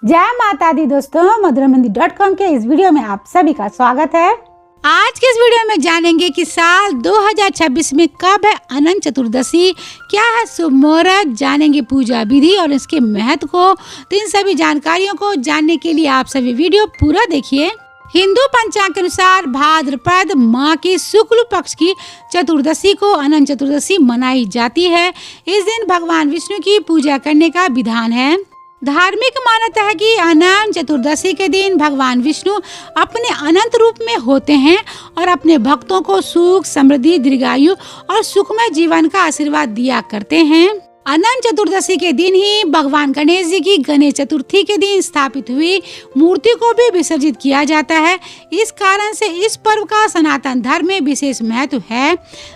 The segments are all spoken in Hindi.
जय माता दी दोस्तों, मधुरामंदिर.com के इस वीडियो में आप सभी का स्वागत है। आज के इस वीडियो में जानेंगे कि साल 2026 में कब है अनंत चतुर्दशी, क्या है शुभ मुहूर्त, जानेंगे पूजा विधि और इसके महत्व को। तो इन सभी जानकारियों को जानने के लिए आप सभी वीडियो पूरा देखिए। हिंदू पंचांग के अनुसार भाद्रपद माह की शुक्ल पक्ष की चतुर्दशी को अनंत चतुर्दशी मनाई जाती है। इस दिन भगवान विष्णु की पूजा करने का विधान है। धार्मिक मान्यता है कि अनंत चतुर्दशी के दिन भगवान विष्णु अपने अनंत रूप में होते हैं और अपने भक्तों को सुख, समृद्धि, दीर्घायु और सुखमय जीवन का आशीर्वाद दिया करते हैं। अनंत चतुर्दशी के दिन ही भगवान गणेश जी की गणेश चतुर्थी के दिन स्थापित हुई मूर्ति को भी विसर्जित किया जाता है। इस कारण से इस पर्व का सनातन धर्म में विशेष महत्व है।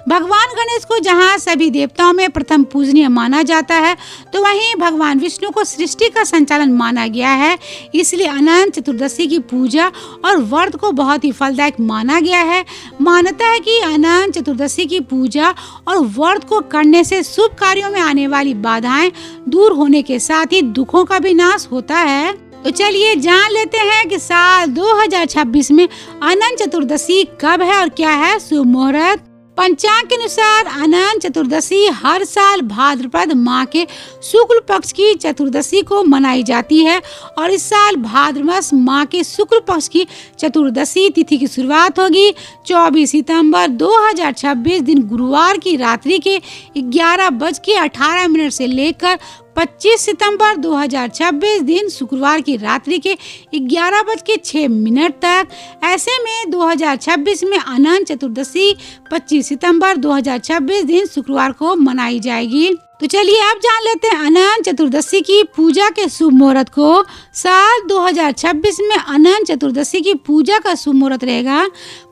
भगवान गणेश को जहां सभी देवताओं में प्रथम पूजनीय माना जाता है, तो वहीं भगवान विष्णु को सृष्टि का संचालन माना गया है। इसलिए अनंत चतुर्दशी की पूजा और व्रत को बहुत ही फलदायक माना गया है। मान्यता है कि अनंत चतुर्दशी की पूजा और व्रत को करने से शुभ कार्यों में आने वाली बाधाएं दूर होने के साथ ही दुखों का भी नाश होता है। तो चलिए जान लेते हैं कि साल 2026 में अनंत चतुर्दशी कब है और क्या है शुभ मुहूर्त। पंचांग के अनुसार अनंत चतुर्दशी हर साल भाद्रपद माह के शुक्ल पक्ष की चतुर्दशी को मनाई जाती है और इस साल भाद्रमास माह के शुक्ल पक्ष की चतुर्दशी तिथि की शुरुआत होगी 24 सितंबर 2026 दिन गुरुवार की रात्रि के 11:18 से लेकर 25 सितंबर 2026 दिन शुक्रवार की रात्रि के 11:06 तक। ऐसे में 2026 में अनंत चतुर्दशी 25 सितंबर 2026 दिन शुक्रवार को मनाई जाएगी। तो चलिए अब जान लेते हैं अनंत चतुर्दशी की पूजा के शुभ मुहूर्त को। साल 2026 में अनंत चतुर्दशी की पूजा का शुभ मुहूर्त रहेगा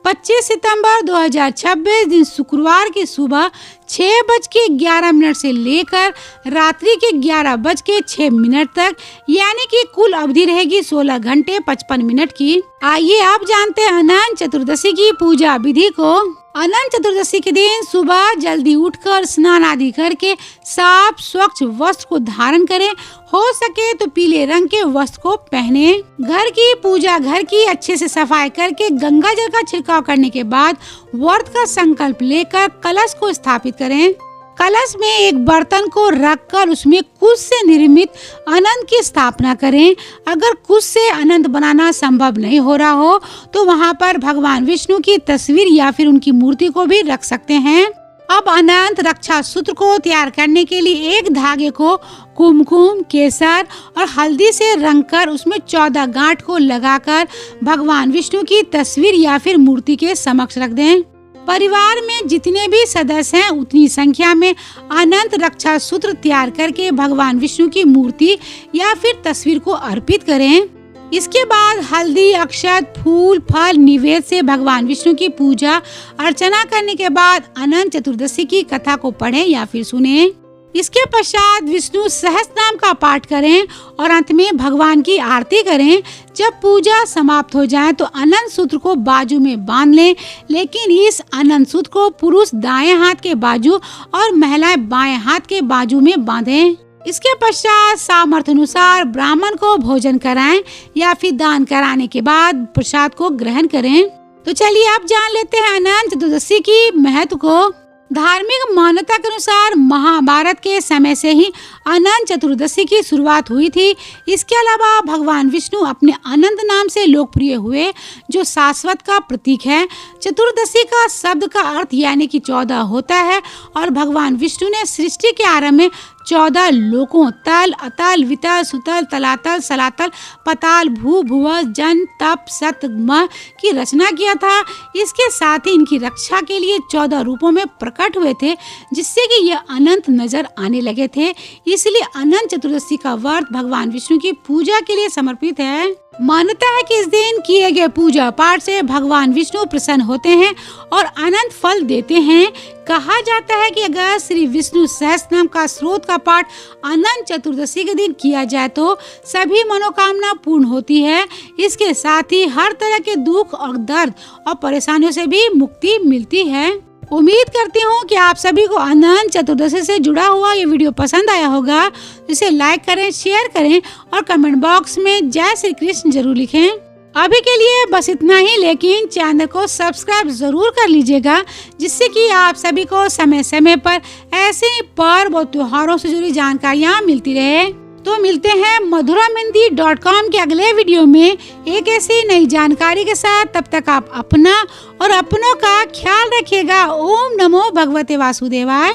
25 सितंबर 2026 दिन शुक्रवार की सुबह 6:11 से लेकर रात्रि के 11:06 तक, यानी कि कुल अवधि रहेगी 16 घंटे 55 मिनट की। आइए आप जानते हैं अनंत चतुर्दशी की पूजा विधि को। अनंत चतुर्दशी के दिन सुबह जल्दी उठकर स्नान आदि करके साफ स्वच्छ वस्त्र को धारण करें। हो सके तो पीले रंग के वस्त्र को पहने। घर की पूजा घर की अच्छे से सफाई करके गंगा जल का छिड़काव करने के बाद व्रत का संकल्प लेकर कलश को स्थापित करें। कलश में एक बर्तन को रखकर उसमें कुश से निर्मित अनंत की स्थापना करें। अगर कुश से अनंत बनाना संभव नहीं हो रहा हो तो वहां पर भगवान विष्णु की तस्वीर या फिर उनकी मूर्ति को भी रख सकते हैं। अब अनंत रक्षा सूत्र को तैयार करने के लिए एक धागे को कुमकुम, केसर और हल्दी से रंग कर उसमें 14 गांठ को लगाकर भगवान विष्णु की तस्वीर या फिर मूर्ति के समक्ष रख दें। परिवार में जितने भी सदस्य हैं उतनी संख्या में अनंत रक्षा सूत्र तैयार करके भगवान विष्णु की मूर्ति या फिर तस्वीर को अर्पित करें। इसके बाद हल्दी, अक्षत, फूल, फल निवेद से भगवान विष्णु की पूजा अर्चना करने के बाद अनंत चतुर्दशी की कथा को पढ़ें या फिर सुनें। इसके पश्चात विष्णु सहस्त्र नाम का पाठ करें और अंत में भगवान की आरती करें। जब पूजा समाप्त हो जाए तो अनंत सूत्र को बाजू में बांध लें, लेकिन इस अनंत सूत्र को पुरुष दाएं हाथ के बाजू और महिलाएं बाएं हाथ के बाजू में बांधें। इसके पश्चात सामर्थ्य अनुसार ब्राह्मण को भोजन कराएं या फिर दान कराने के बाद प्रसाद को ग्रहण करें। तो चलिए अब जान लेते हैं अनंत चतुर्दशी की महत्व को। धार्मिक मान्यता के अनुसार महाभारत के समय से ही अनंत चतुर्दशी की शुरुआत हुई थी। इसके अलावा भगवान विष्णु अपने अनंत नाम से लोकप्रिय हुए, जो शाश्वत का प्रतीक है। चतुर्दशी का शब्द का अर्थ यानी कि 14 होता है और भगवान विष्णु ने सृष्टि के आरंभ में 14 लोकों तल, अतल, वितल, सुतल, तलातल, सलातल, पताल, भू, भुव, जन, तप, सत, म की रचना किया था। इसके साथ ही इनकी रक्षा के लिए 14 रूपों में प्रकट हुए थे, जिससे कि यह अनंत नजर आने लगे थे। इसलिए अनंत चतुर्दशी का व्रत भगवान विष्णु की पूजा के लिए समर्पित है। मान्यता है कि इस दिन किए गए पूजा पाठ से भगवान विष्णु प्रसन्न होते हैं और अनंत फल देते हैं। कहा जाता है कि अगर श्री विष्णु सहस्त्र नाम का स्रोत का पाठ अनंत चतुर्दशी के दिन किया जाए तो सभी मनोकामना पूर्ण होती है। इसके साथ ही हर तरह के दुख और दर्द और परेशानियों से भी मुक्ति मिलती है। उम्मीद करती हूँ कि आप सभी को अनंत चतुर्दशी से जुड़ा हुआ ये वीडियो पसंद आया होगा। इसे लाइक करें, शेयर करें और कमेंट बॉक्स में जय श्री कृष्ण जरूर लिखें। अभी के लिए बस इतना ही, लेकिन चैनल को सब्सक्राइब जरूर कर लीजिएगा, जिससे कि आप सभी को समय समय पर ऐसे पर्व और त्योहारों से जुड़ी जानकारियाँ मिलती रहे। तो मिलते हैं madhuramehndi.com के अगले वीडियो में एक ऐसी नई जानकारी के साथ। तब तक आप अपना और अपनों का ख्याल रखिएगा। ओम नमो भगवते वासुदेवाय।